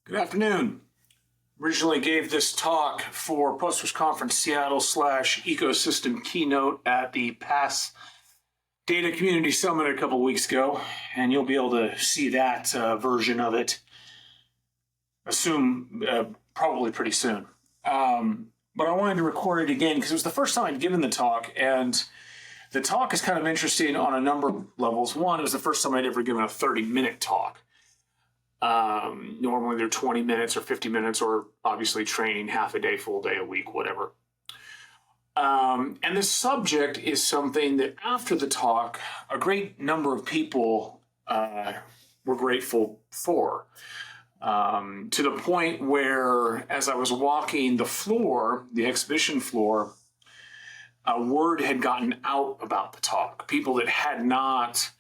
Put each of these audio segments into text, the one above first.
Good afternoon. Originally gave this talk for Postgres Conference Seattle / Ecosystem keynote at the PASS Data Community Summit a couple weeks ago, and you'll be able to see that version of it, probably pretty soon. But I wanted to record it again because it was the first time I'd given the talk, and the talk is kind of interesting on a number of levels. One, it was the first time I'd ever given a 30-minute talk. Normally they're 20 minutes or 50 minutes, or obviously training half a day, full day, a week, whatever. And the subject is something that after the talk, a great number of people were grateful for. To the point where, as I was walking the floor, the exhibition floor, a word had gotten out about the talk. People that had not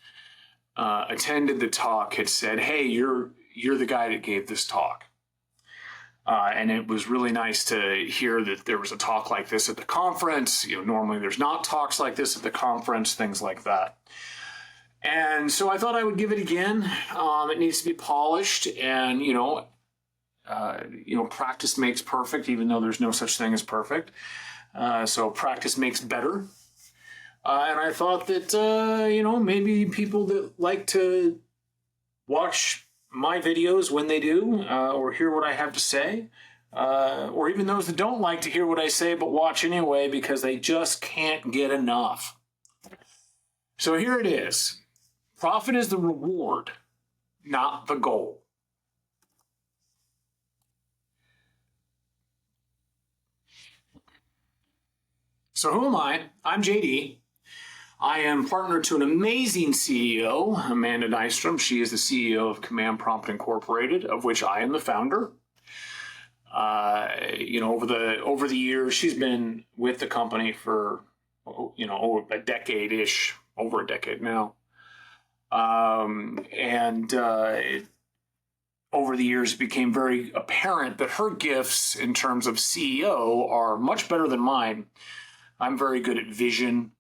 attended the talk had said, "Hey, you're the guy that gave this talk." And it was really nice to hear that there was a talk like this at the conference. Normally there's not talks like this at the conference, things like that. And so I thought I would give it again. It needs to be polished, and practice makes perfect, even though there's no such thing as perfect. So practice makes better. And I thought that maybe people that like to watch my videos when they do, or hear what I have to say, or even those that don't like to hear what I say but watch anyway because they just can't get enough. So here it is. Profit is the reward, not the goal. So who am I? I'm JD. I am partner to an amazing CEO, Amanda Nystrom. She is the CEO of Command Prompt Incorporated, of which I am the founder. Over the years, she's been with the company for over a decade-ish, over a decade now. Over the years, it became very apparent that her gifts in terms of CEO are much better than mine. I'm very good at vision,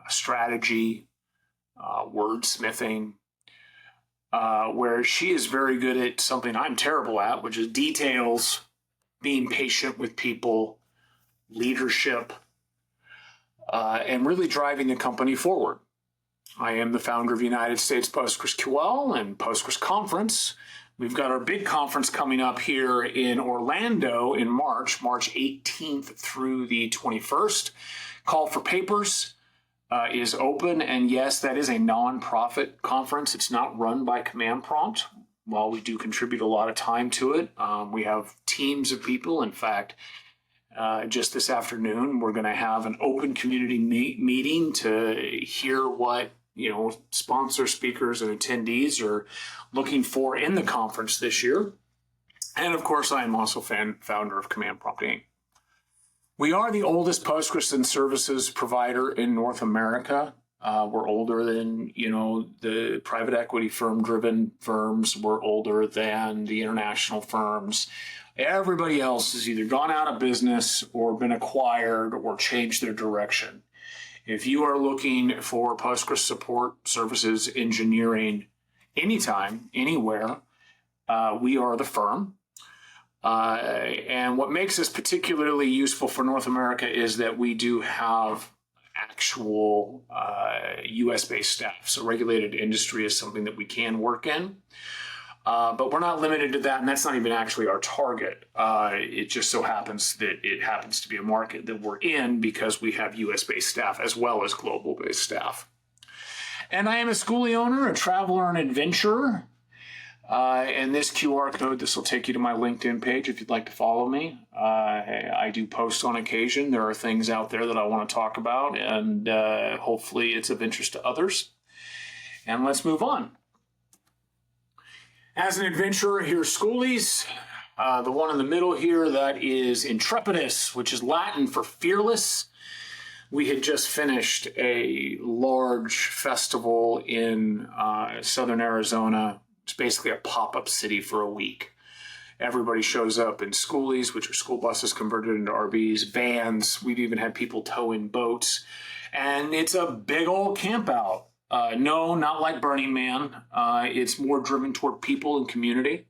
strategy, wordsmithing, where she is very good at something I'm terrible at, which is details, being patient with people, leadership, and really driving the company forward. I am the founder of United States PostgreSQL and Postgres Conference. We've got our big conference coming up here in Orlando in March 18th through the 21st. Call for papers is open, and yes, that is a non-profit conference. It's not run by Command Prompt. While we do contribute a lot of time to it, we have teams of people. In fact, just this afternoon, we're going to have an open community meeting to hear what sponsor speakers and attendees are looking for in the conference this year. And of course, I am also founder of Command Prompt Inc. We are the oldest Postgres and services provider in North America. We're older than, the private equity firm-driven firms. We're older than the international firms. Everybody else has either gone out of business or been acquired or changed their direction. If you are looking for Postgres support, services, engineering, anytime, anywhere, we are the firm. And what makes us particularly useful for North America is that we do have actual US-based staff. So regulated industry is something that we can work in. But we're not limited to that, and that's not even actually our target. It just so happens that it happens to be a market that we're in because we have US-based staff as well as global-based staff. And I am a schoolie owner, a traveler, and adventurer. And this QR code, this will take you to my LinkedIn page if you'd like to follow me. I do post on occasion. There are things out there that I want to talk about, and hopefully it's of interest to others. And let's move on. As an adventurer, here's Schoolies. The one in the middle here, that is Intrepidus, which is Latin for fearless. We had just finished a large festival in southern Arizona. It's basically a pop-up city for a week. Everybody shows up in Schoolies, which are school buses converted into RVs, vans. We've even had people tow in boats. And it's a big old camp out. No, not like Burning Man. It's more driven toward people and community.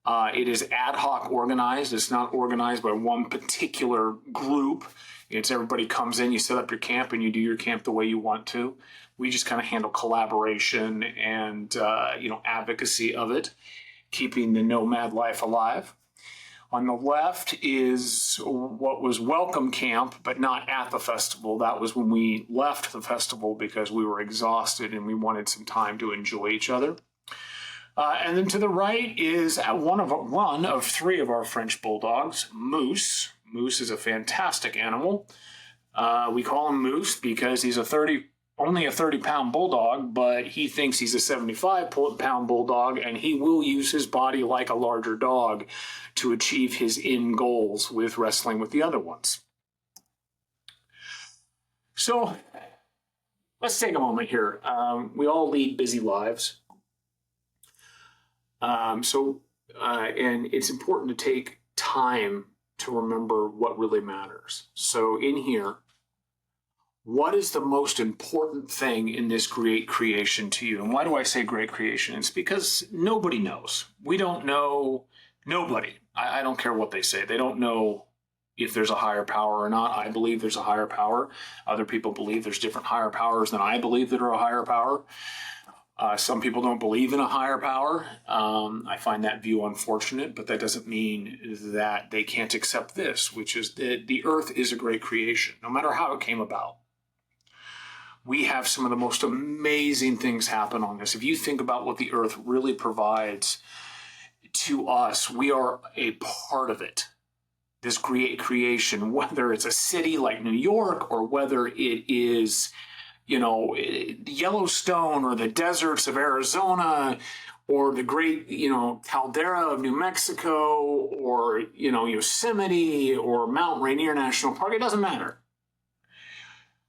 It is ad hoc organized. It's not organized by one particular group. It's everybody comes in, you set up your camp, and you do your camp the way you want to. We just kind of handle collaboration and advocacy of it, keeping the nomad life alive. On the left is what was welcome camp, but not at the festival. That was when we left the festival because we were exhausted and we wanted some time to enjoy each other. And then to the right is one of three of our French bulldogs, Moose. Moose is a fantastic animal. We call him Moose because he's only a 30-pound bulldog, but he thinks he's a 75-pound bulldog, and he will use his body like a larger dog to achieve his end goals with wrestling with the other ones. So let's take a moment here. We all lead busy lives. And it's important to take time to remember what really matters. So in here, what is the most important thing in this great creation to you? And why do I say great creation? It's because nobody knows. We don't know. Nobody. I don't care what they say. They don't know if there's a higher power or not. I believe there's a higher power. Other people believe there's different higher powers than I believe that are a higher power. Some people don't believe in a higher power. I find that view unfortunate, but that doesn't mean that they can't accept this, which is that the earth is a great creation, no matter how it came about. We have some of the most amazing things happen on this. If you think about what the earth really provides to us, we are a part of it. This great creation, whether it's a city like New York or whether it is, Yellowstone or the deserts of Arizona or the great, caldera of New Mexico or, Yosemite or Mount Rainier National Park, it doesn't matter.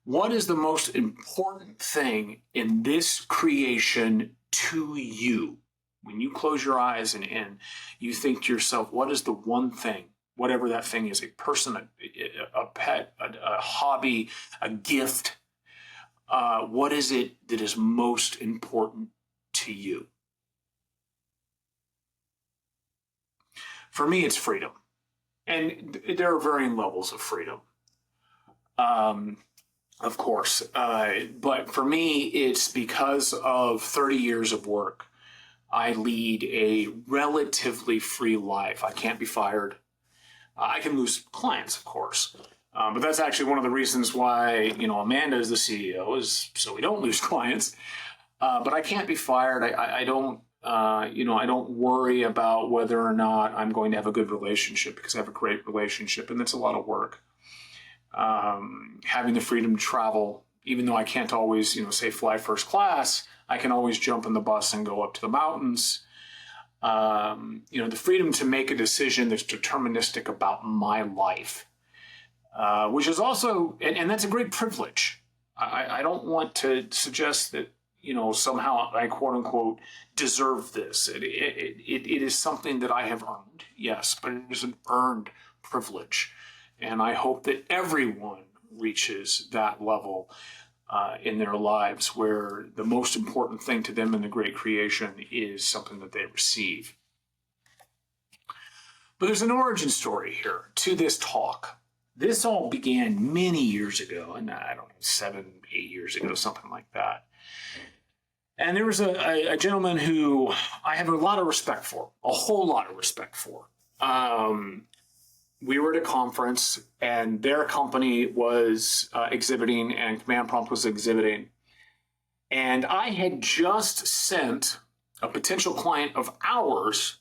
What is the most important thing in this creation to you? When you close your eyes and you think to yourself, what is the one thing, whatever that thing is, a person, a pet, a hobby, a gift, what is it that is most important to you? For me, it's freedom. And there are varying levels of freedom. Of course. But for me, it's because of 30 years of work. I lead a relatively free life. I can't be fired. I can lose clients, of course. But that's actually one of the reasons why, Amanda is the CEO, is so we don't lose clients. But I can't be fired. I don't worry about whether or not I'm going to have a good relationship because I have a great relationship, and it's a lot of work. Having the freedom to travel, even though I can't always, say fly first class, I can always jump in the bus and go up to the mountains. The freedom to make a decision that's deterministic about my life, which is also, and that's a great privilege. I don't want to suggest that, somehow I quote unquote deserve this. It is something that I have earned, yes, but it is an earned privilege. And I hope that everyone reaches that level in their lives where the most important thing to them in the great creation is something that they receive. But there's an origin story here to this talk. This all began many years ago, and I don't know, 7, 8 years ago, something like that. And there was a gentleman who I have a lot of respect for, a whole lot of respect for. We were at a conference, and their company was exhibiting, and Command Prompt was exhibiting. And I had just sent a potential client of ours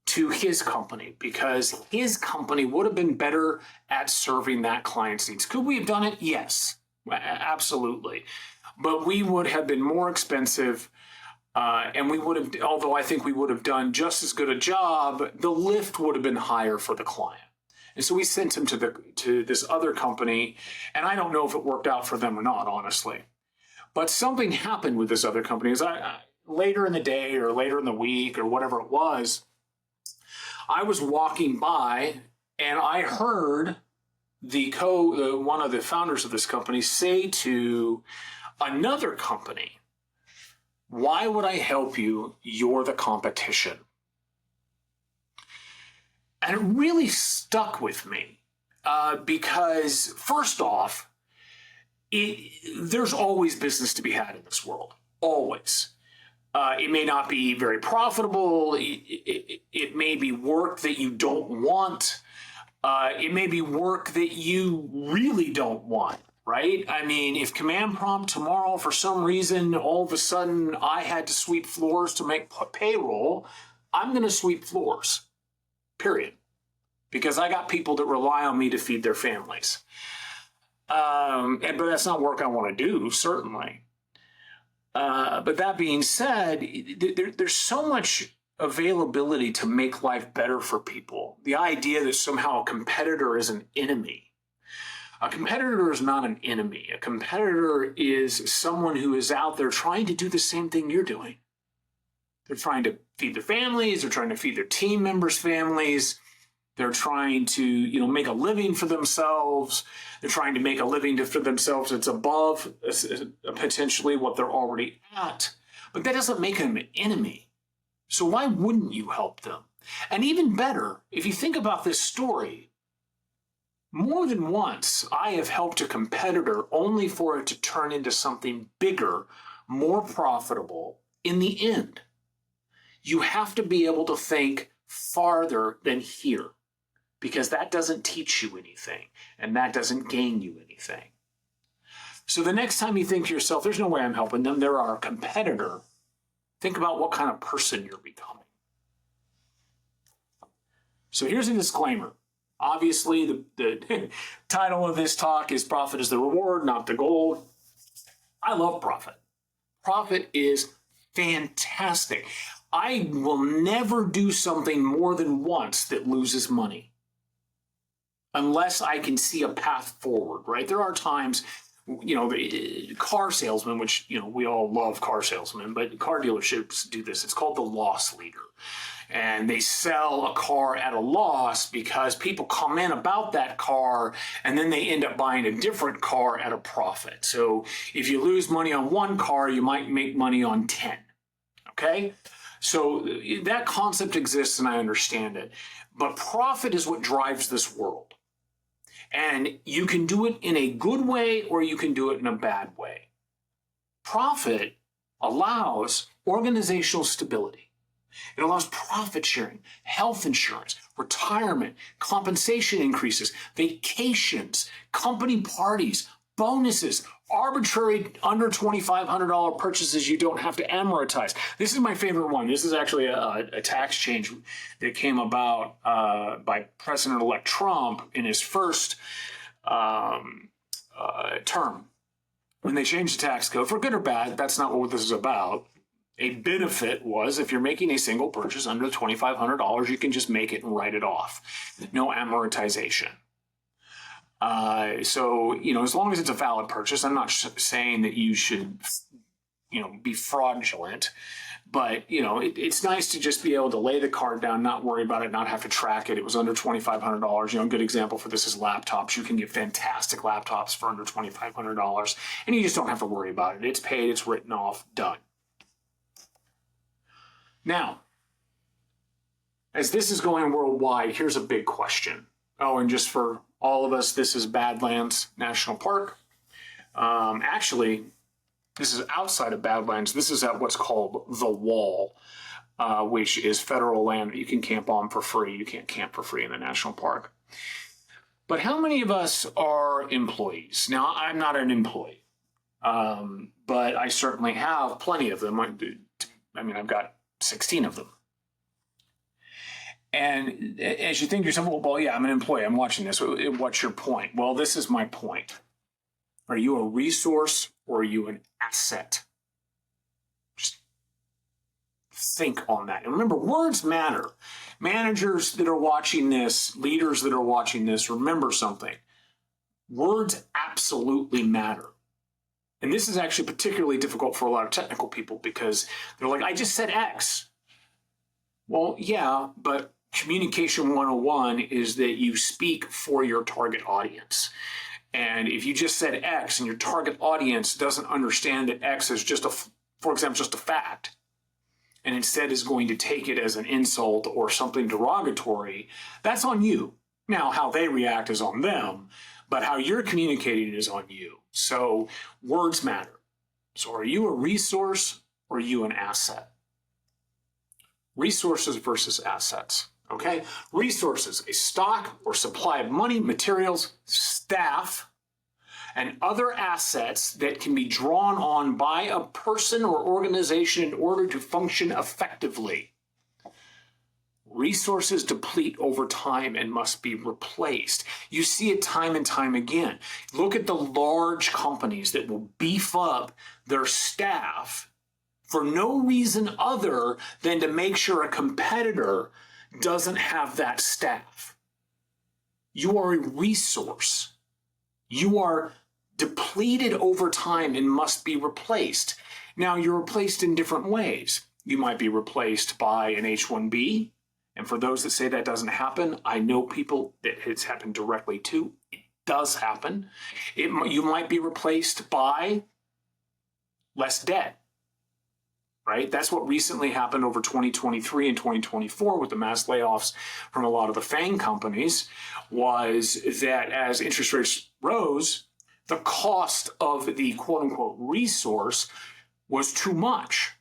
to his company because his company would have been better at serving that client's needs. Could we have done it? Yes, absolutely. But we would have been more expensive, and we would have, although I think we would have done just as good a job, the lift would have been higher for the client. And so we sent him to this other company, and I don't know if it worked out for them or not, honestly. But something happened with this other company. Later in the day or later in the week or whatever it was, I was walking by and I heard one of the founders of this company say to another company, "Why would I help you? You're the competition." And it really stuck with me because, first off, there's always business to be had in this world. Always. It may not be very profitable. It may be work that you don't want. It may be work that you really don't want, right? I mean, if command prompt tomorrow, for some reason, all of a sudden I had to sweep floors to make payroll, I'm going to sweep floors, period. Because I got people that rely on me to feed their families. But that's not work I want to do, certainly. But that being said, there's so much availability to make life better for people. The idea that somehow a competitor is an enemy. A competitor is not an enemy. A competitor is someone who is out there trying to do the same thing you're doing. They're trying to feed their families. They're trying to feed their team members' families. They're trying to, make a living for themselves. They're trying to make a living for themselves that's above potentially what they're already at. But that doesn't make them an enemy. So why wouldn't you help them? And even better, if you think about this story, more than once I have helped a competitor only for it to turn into something bigger, more profitable in the end. You have to be able to think farther than here, because that doesn't teach you anything and that doesn't gain you anything. So the next time you think to yourself, there's no way I'm helping them, they're our competitor, think about what kind of person you're becoming. So here's a disclaimer. Obviously, the title of this talk is Profit is the Reward, not the Goal. I love profit. Profit is fantastic. I will never do something more than once that loses money unless I can see a path forward, right? There are times, the car salesman, which, we all love car salesmen, but car dealerships do this. It's called the loss leader. And they sell a car at a loss because people come in about that car and then they end up buying a different car at a profit. So if you lose money on one car, you might make money on 10. Okay? So that concept exists and I understand it. But profit is what drives this world. And you can do it in a good way or you can do it in a bad way. Profit allows organizational stability. It allows profit sharing, health insurance, retirement, compensation increases, vacations, company parties, bonuses, arbitrary under $2,500 purchases you don't have to amortize. This is my favorite one. This is actually a tax change that came about by President-elect Trump in his first term. When they changed the tax code, for good or bad, that's not what this is about. A benefit was if you're making a single purchase under $2,500, you can just make it and write it off. No amortization. So, as long as it's a valid purchase, I'm not saying that you should, be fraudulent. But, it's nice to just be able to lay the card down, not worry about it, not have to track it. It was under $2,500. A good example for this is laptops. You can get fantastic laptops for under $2,500, and you just don't have to worry about it. It's paid, it's written off, done. Now, as this is going worldwide, here's a big question. Oh, and just for all of us, this is Badlands National Park. Actually, this is outside of Badlands. This is at what's called The Wall, which is federal land that you can camp on for free. You can't camp for free in the national park. But how many of us are employees? Now, I'm not an employee, but I certainly have plenty of them. I've got 16 of them. And as you think to yourself, well, yeah, I'm an employee. I'm watching this. What's your point? Well, this is my point. Are you a resource or are you an asset? Just think on that. And remember, words matter. Managers that are watching this, leaders that are watching this, remember something. Words absolutely matter. And this is actually particularly difficult for a lot of technical people because they're like, I just said X. Well, yeah, but communication 101 is that you speak for your target audience. And if you just said X and your target audience doesn't understand that X is just for example, just a fact, and instead is going to take it as an insult or something derogatory, that's on you. Now, how they react is on them, but how you're communicating is on you. So words matter. So are you a resource or are you an asset? Resources versus assets. Okay? Resources, a stock or supply of money, materials, staff, and other assets that can be drawn on by a person or organization in order to function effectively. Resources deplete over time and must be replaced. You see it time and time again. Look at the large companies that will beef up their staff for no reason other than to make sure a competitor doesn't have that staff. You are a resource. You are depleted over time and must be replaced. Now, you're replaced in different ways. You might be replaced by an H-1B. And for those that say that doesn't happen, I know people that it's happened directly to. It does happen. You might be replaced by less debt. Right? That's what recently happened over 2023 and 2024 with the mass layoffs from a lot of the FANG companies, was that as interest rates rose, the cost of the quote-unquote resource was too much.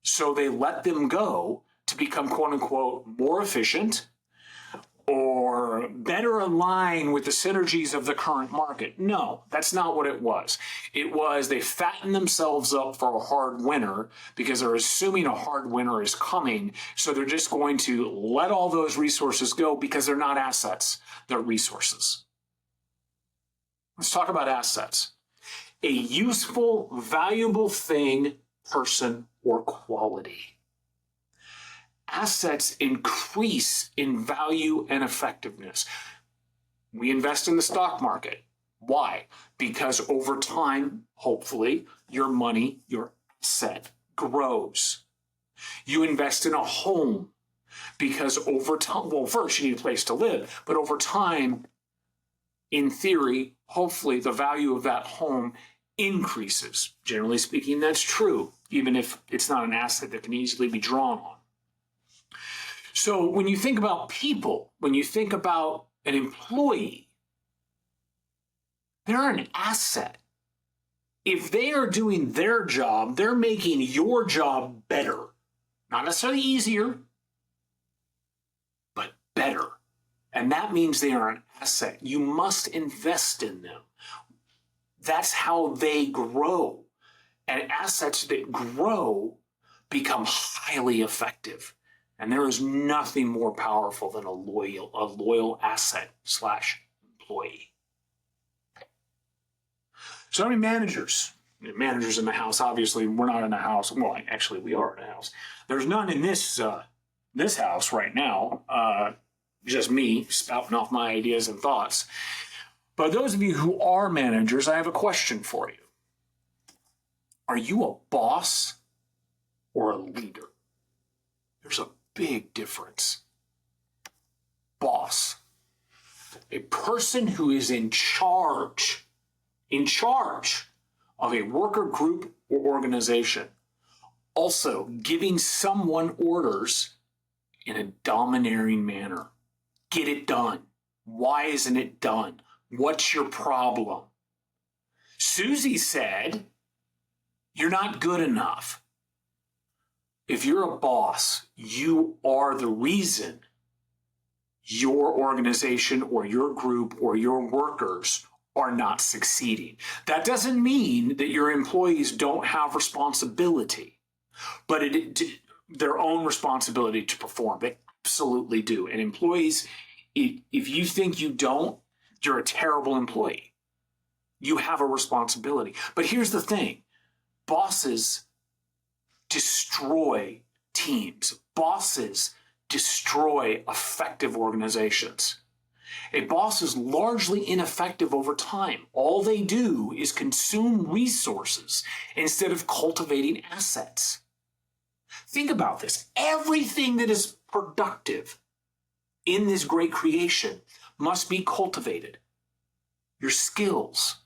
So they let them go to become quote-unquote more efficient or better align with the synergies of the current market. No, that's not what it was. It was they fattened themselves up for a hard winter because they're assuming a hard winter is coming. So they're just going to let all those resources go because they're not assets, they're resources. Let's talk about assets. A useful, valuable thing, person, or quality. Assets increase in value and effectiveness. We invest in the stock market. Why? Because over time, hopefully, your money, your asset grows. You invest in a home because over time, well, first you need a place to live, but over time, in theory, hopefully the value of that home increases. Generally speaking, that's true, even if it's not an asset that can easily be drawn on. So when you think about people, when you think about an employee, they're an asset. If they are doing their job, they're making your job better. Not necessarily easier, but better. And that means they are an asset. You must invest in them. That's how they grow. And assets that grow become highly effective. And there is nothing more powerful than a loyal asset / employee. So how many managers? Managers in the house, obviously we're not in a house. Well, actually we are in a house. There's none in this house right now. Just me spouting off my ideas and thoughts. But those of you who are managers, I have a question for you. Are you a boss or a leader? There's a big difference. Boss. A person who is in charge of a worker group or organization. Also giving someone orders in a domineering manner. Get it done. Why isn't it done? What's your problem? Susie said, you're not good enough. If you're a boss, you are the reason your organization or your group or your workers are not succeeding. That doesn't mean that your employees don't have responsibility, but their own responsibility to perform. They absolutely do. And employees, if you think you don't, you're a terrible employee. You have a responsibility. But here's the thing. Bosses destroy teams. Bosses destroy effective organizations. A boss is largely ineffective over time. All they do is consume resources instead of cultivating assets. Think about this. Everything that is productive in this great creation must be cultivated. Your skills.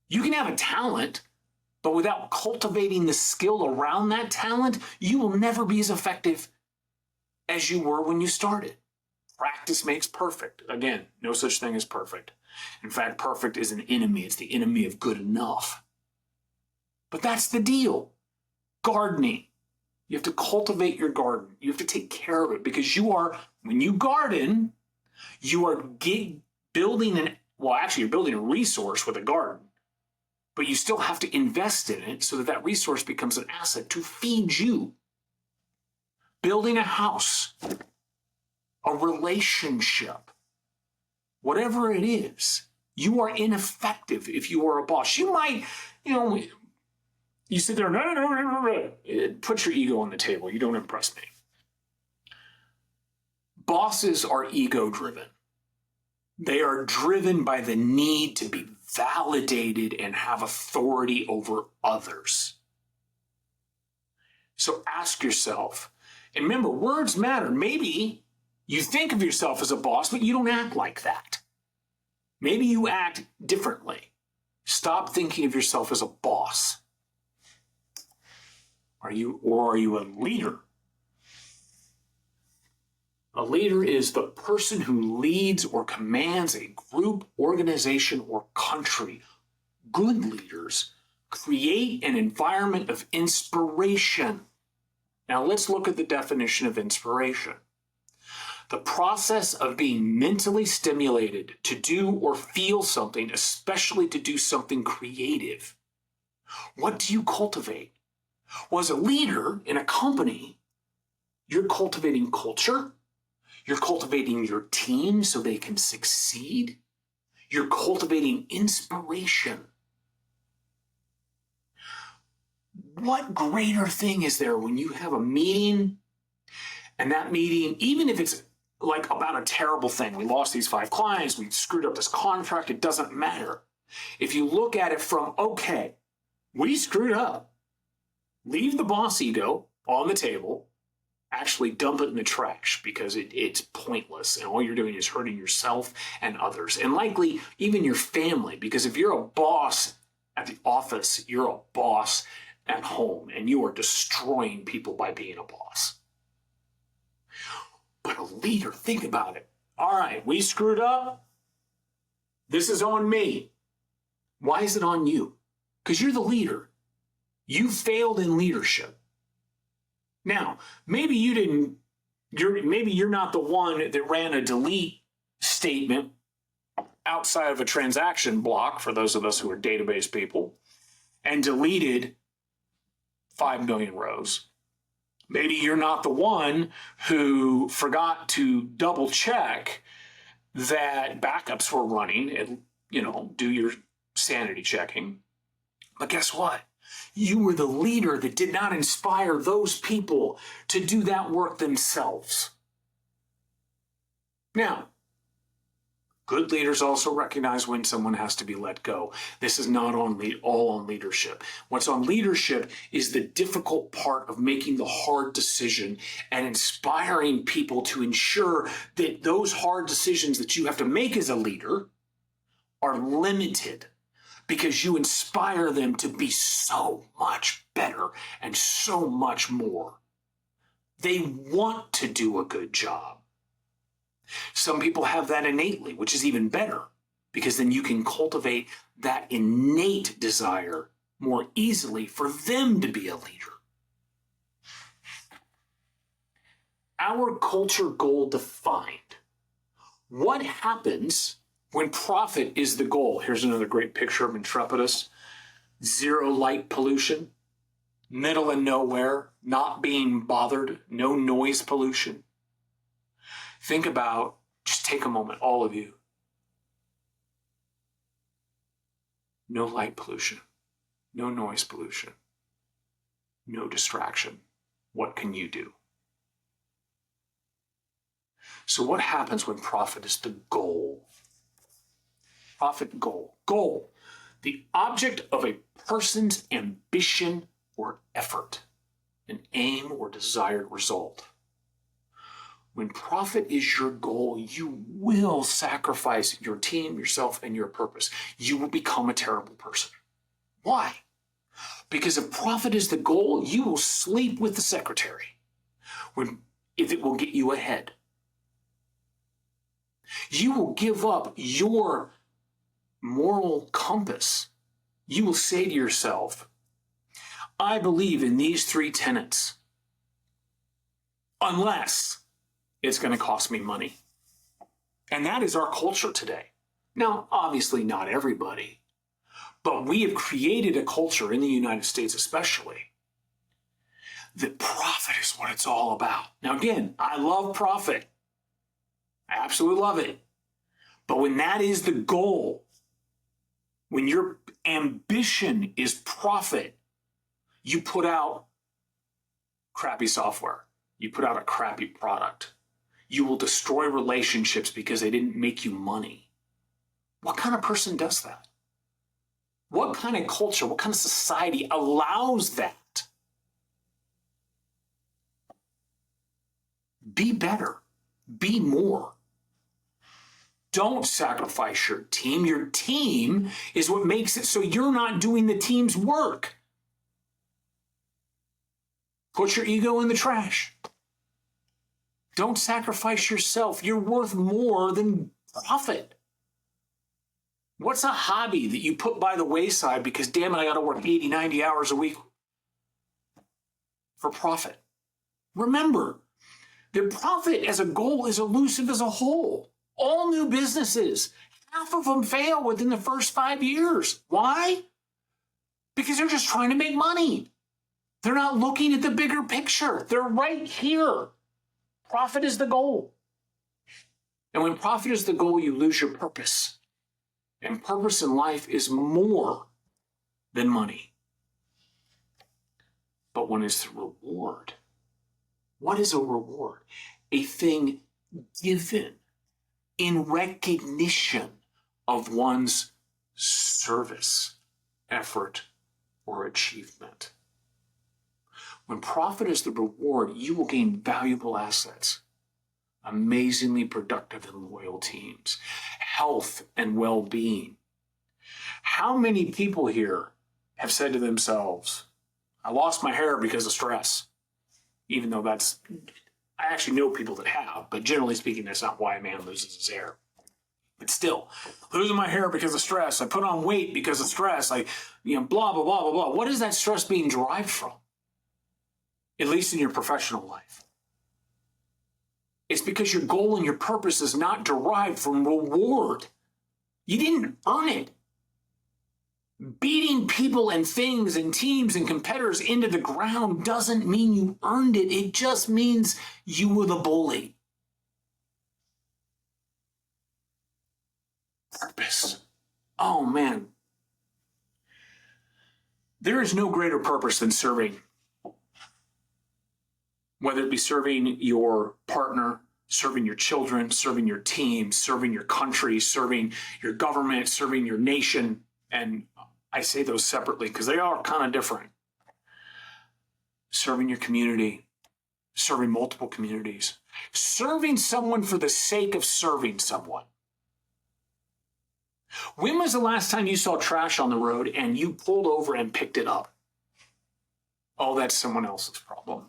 You can have a talent, But without cultivating the skill around that talent, you will never be as effective as you were when you started. Practice makes perfect. Again, no such thing as perfect. In fact, perfect is an enemy. It's the enemy of good enough. But that's the deal. Gardening. You have to cultivate your garden. You have to take care of it because when you garden, you are building you're building a resource with a garden. But you still have to invest in it so that that resource becomes an asset to feed you. Building a house, a relationship, whatever it is, you are ineffective if you are a boss. You might, you sit there, no. Put your ego on the table. You don't impress me. Bosses are ego-driven. They are driven by the need to be validated and have authority over others. So ask yourself, and remember, words matter. Maybe you think of yourself as a boss, but you don't act like that. Maybe you act differently. Stop thinking of yourself as a boss. Are you a leader? A leader is the person who leads or commands a group, organization, or country. Good leaders create an environment of inspiration. Now let's look at the definition of inspiration. The process of being mentally stimulated to do or feel something, especially to do something creative. What do you cultivate? Well, as a leader in a company, you're cultivating culture. You're cultivating your team so they can succeed. You're cultivating inspiration. What greater thing is there when you have a meeting and that meeting, even if it's like about a terrible thing, we lost these 5 clients, we screwed up this contract, it doesn't matter. If you look at it from, okay, we screwed up, leave the boss ego on the table, actually dump it in the trash because it's pointless and all you're doing is hurting yourself and others and likely even your family, because if you're a boss at the office, you're a boss at home and you are destroying people by being a boss. But a leader, think about it. All right, we screwed up. This is on me. Why is it on you? Because you're the leader. You failed in leadership. Now, maybe you're not the one that ran a delete statement outside of a transaction block, for those of us who are database people, and deleted 5 million rows. Maybe you're not the one who forgot to double check that backups were running and, do your sanity checking. But guess what? You were the leader that did not inspire those people to do that work themselves. Now, good leaders also recognize when someone has to be let go. This is not all on leadership. What's on leadership is the difficult part of making the hard decision and inspiring people to ensure that those hard decisions that you have to make as a leader are limited, because you inspire them to be so much better and so much more. They want to do a good job. Some people have that innately, which is even better, because then you can cultivate that innate desire more easily for them to be a leader. Our culture goal defined. What happens when profit is the goal? Here's another great picture of Intrepidus. 0 light pollution, middle and nowhere, not being bothered, no noise pollution. Think about, just take a moment, all of you. No light pollution, no noise pollution, no distraction. What can you do? So what happens when profit is the goal? Profit goal. Goal, the object of a person's ambition or effort, an aim or desired result. When profit is your goal, you will sacrifice your team, yourself, and your purpose. You will become a terrible person. Why? Because if profit is the goal, you will sleep with the secretary if it will get you ahead. You will give up your moral compass. You will say to yourself, I believe in these 3 tenets, unless it's going to cost me money. And that is our culture today. Now, obviously not everybody, but we have created a culture in the United States especially that profit is what it's all about. Now again, I love profit. I absolutely love it. But when that is the goal, when your ambition is profit, you put out crappy software. You put out a crappy product. You will destroy relationships because they didn't make you money. What kind of person does that? What kind of culture, what kind of society allows that? Be better. Be more. Don't sacrifice your team. Your team is what makes it so you're not doing the team's work. Put your ego in the trash. Don't sacrifice yourself. You're worth more than profit. What's a hobby that you put by the wayside because, damn it, I got to work 80, 90 hours a week for profit? Remember, the profit as a goal is elusive as a whole. All new businesses, half of them fail within the first 5 years. Why? Because they're just trying to make money. They're not looking at the bigger picture. They're right here. Profit is the goal. And when profit is the goal, you lose your purpose. And purpose in life is more than money. But when it's the reward, what is a reward? A thing given in recognition of one's service, effort, or achievement. When profit is the reward, you will gain valuable assets, amazingly productive and loyal teams, health and well-being. How many people here have said to themselves, I lost my hair because of stress? Even though I actually know people that have, but generally speaking, that's not why a man loses his hair. But still, losing my hair because of stress. I put on weight because of stress. Blah, blah, blah, blah, blah. What is that stress being derived from? At least in your professional life. It's because your goal and your purpose is not derived from reward. You didn't earn it. Beating people and things and teams and competitors into the ground doesn't mean you earned it. It just means you were the bully. Purpose. Oh, man. There is no greater purpose than serving. Whether it be serving your partner, serving your children, serving your team, serving your country, serving your government, serving your nation. And I say those separately because they are kind of different. Serving your community, serving multiple communities, serving someone for the sake of serving someone. When was the last time you saw trash on the road and you pulled over and picked it up? Oh, that's someone else's problem.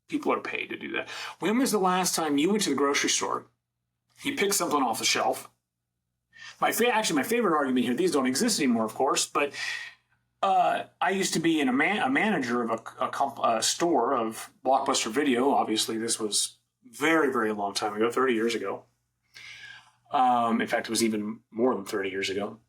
People are paid to do that. When was the last time you went to the grocery store, you picked something off the shelf? My favorite argument here, these don't exist anymore, of course, but I used to be a manager of a store of Blockbuster Video. Obviously, this was very, very long time ago, 30 years ago. In fact, it was even more than 30 years ago.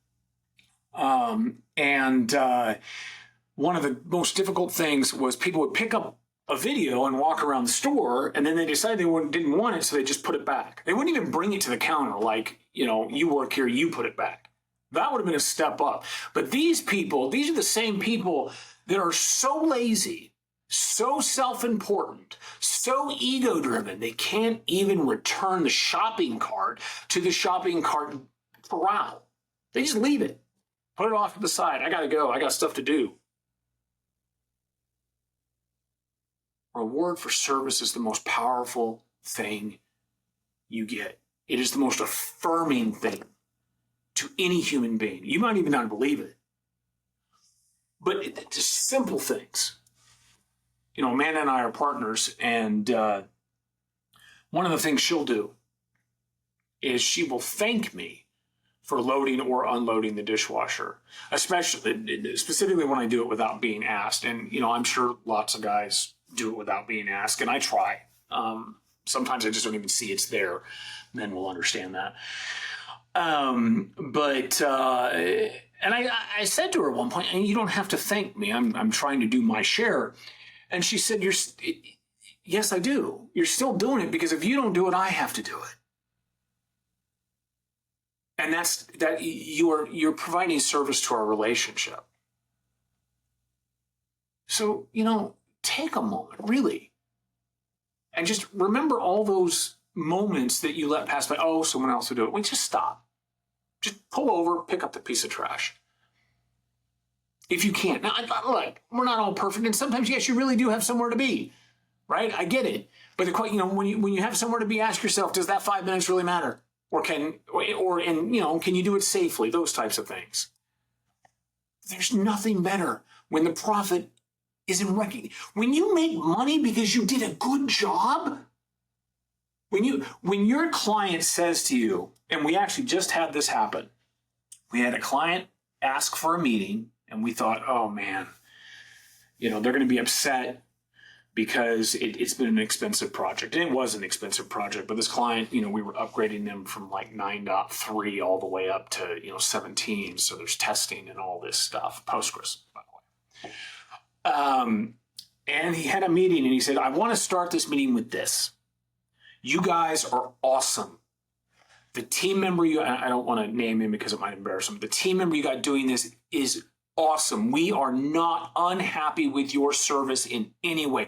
One of the most difficult things was people would pick up a video and walk around the store, and then they decided they didn't want it, so they just put it back. They wouldn't even bring it to the counter like, you work here, you put it back. That would have been a step up. But these are the same people that are so lazy, so self-important, so ego-driven, they can't even return the shopping cart to the shopping cart corral. They just leave it, put it off to the side. I got to go. I got stuff to do. Reward for service is the most powerful thing you get. It is the most affirming thing to any human being. You might even not believe it. But just simple things. Amanda and I are partners, and one of the things she'll do is she will thank me for loading or unloading the dishwasher, specifically when I do it without being asked. And, I'm sure lots of guys do it without being asked, and I try. Sometimes I just don't even see it's there. Men will understand that. And I said to her at one point, you don't have to thank me. I'm trying to do my share. And she said, yes, I do. You're still doing it because if you don't do it, I have to do it. And that's that you're providing service to our relationship. So, take a moment, really. And just remember all those moments that you let pass by. Oh, someone else will do it. Well, just stop. Just pull over, pick up the piece of trash. If you can't. Now, look, we're not all perfect. And sometimes, yes, you really do have somewhere to be. Right? I get it. But when you have somewhere to be, ask yourself, does that 5 minutes really matter? Can you do it safely? Those types of things. There's nothing better when the profit isn't recognized. When you make money because you did a good job, when your client says to you, and we actually just had this happen. We had a client ask for a meeting, and we thought, oh man, they're going to be upset because it's been an expensive project. And it was an expensive project, but this client, we were upgrading them from like 9.3 all the way up to, 17. So there's testing and all this stuff. Postgres, by the way. And he had a meeting and he said, I want to start this meeting with this. You guys are awesome. The team member I don't want to name him because it might embarrass him. The team member you got doing this is awesome. We are not unhappy with your service in any way.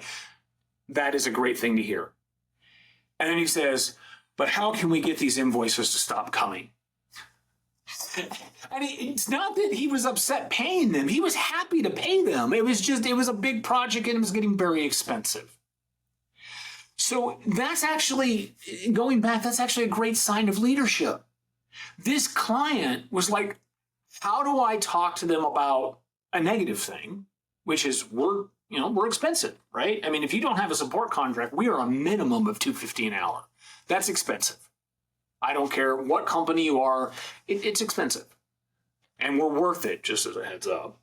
That is a great thing to hear. And then he says, but how can we get these invoices to stop coming? And it's not that he was upset paying them. He was happy to pay them. It was a big project and it was getting very expensive. So that's actually, going back, that's actually a great sign of leadership. This client was like, how do I talk to them about a negative thing, which is we're expensive, right? I mean, if you don't have a support contract, we are a minimum of $250 an hour. That's expensive. I don't care what company you are, it's expensive. And we're worth it, just as a heads up.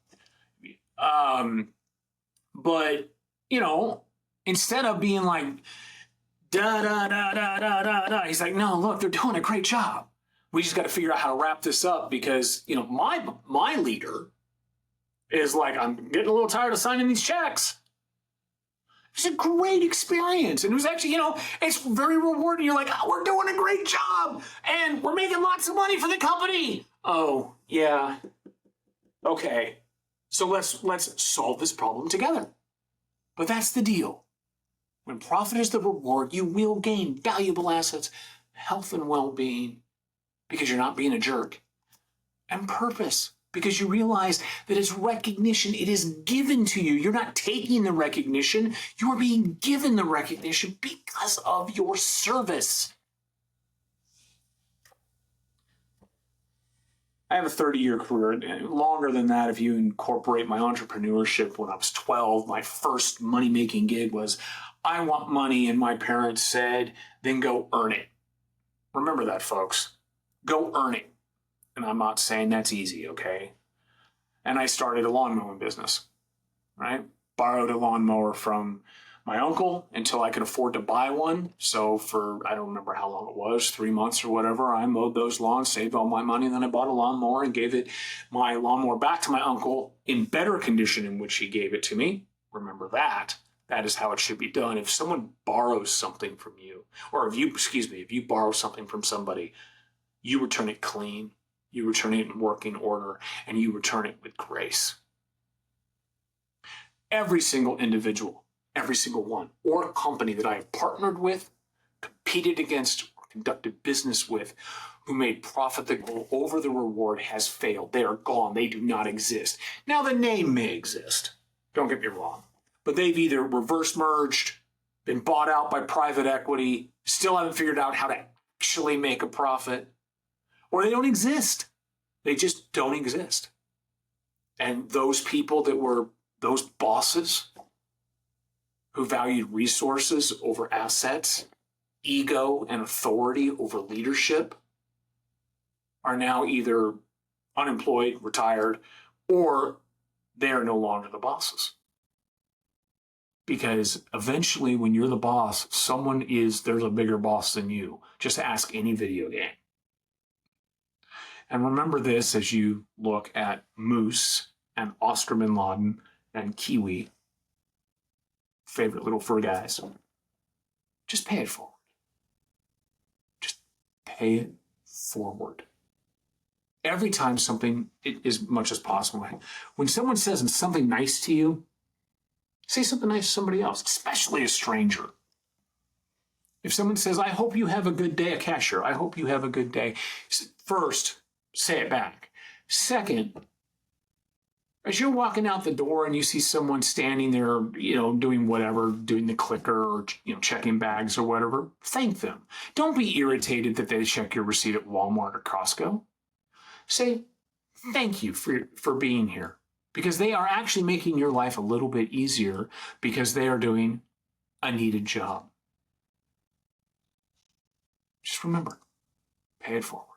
But, instead of being like, da, da, da, da, da, da, da, he's like, no, look, they're doing a great job. We just got to figure out how to wrap this up because, my leader is like, I'm getting a little tired of signing these checks. It's a great experience. And it was actually, it's very rewarding. You're like, oh, we're doing a great job and we're making lots of money for the company. Oh, yeah. Okay. So let's solve this problem together. But that's the deal. When profit is the reward, you will gain valuable assets, health and well-being, because you're not being a jerk, and purpose, because you realize that as recognition, it is given to you. You're not taking the recognition. You are being given the recognition because of your service. I have a 30-year career, longer than that if you incorporate my entrepreneurship. When I was 12, my first money-making gig was, I want money, and my parents said, then go earn it. Remember that, folks. Go earn it. And I'm not saying that's easy, okay? And I started a lawn mowing business, right? Borrowed a lawnmower from my uncle until I could afford to buy one. So for, I don't remember how long it was, 3 months or whatever, I mowed those lawns, saved all my money, and then I bought a lawnmower and gave my lawnmower back to my uncle in better condition in which he gave it to me. Remember that. That is how it should be done. If someone borrows something from you, or if you borrow something from somebody, you return it clean, you return it in working order, and you return it with grace. Every single individual, every single one, or company that I have partnered with, competed against, or conducted business with, who made profit that go over the reward has failed. They are gone. They do not exist. Now, the name may exist. Don't get me wrong. But they've either reverse merged, been bought out by private equity, still haven't figured out how to actually make a profit, or they don't exist. They just don't exist. And those people that were those bosses who valued resources over assets, ego and authority over leadership, are now either unemployed, retired, or they are no longer the bosses. Because eventually, when you're the boss, there's a bigger boss than you. Just ask any video game. And remember this as you look at Moose and Oscar bin Laden and Kiwi, favorite little fur guys. Just pay it forward. Just pay it forward. Every time something, as much as possible, when someone says something nice to you, say something nice to somebody else, especially a stranger. If someone says, I hope you have a good day, a cashier, I hope you have a good day. First, say it back. Second, as you're walking out the door and you see someone standing there, doing whatever, doing the clicker or, checking bags or whatever, thank them. Don't be irritated that they check your receipt at Walmart or Costco. Say, thank you for being here. Because they are actually making your life a little bit easier because they are doing a needed job. Just remember, pay it forward.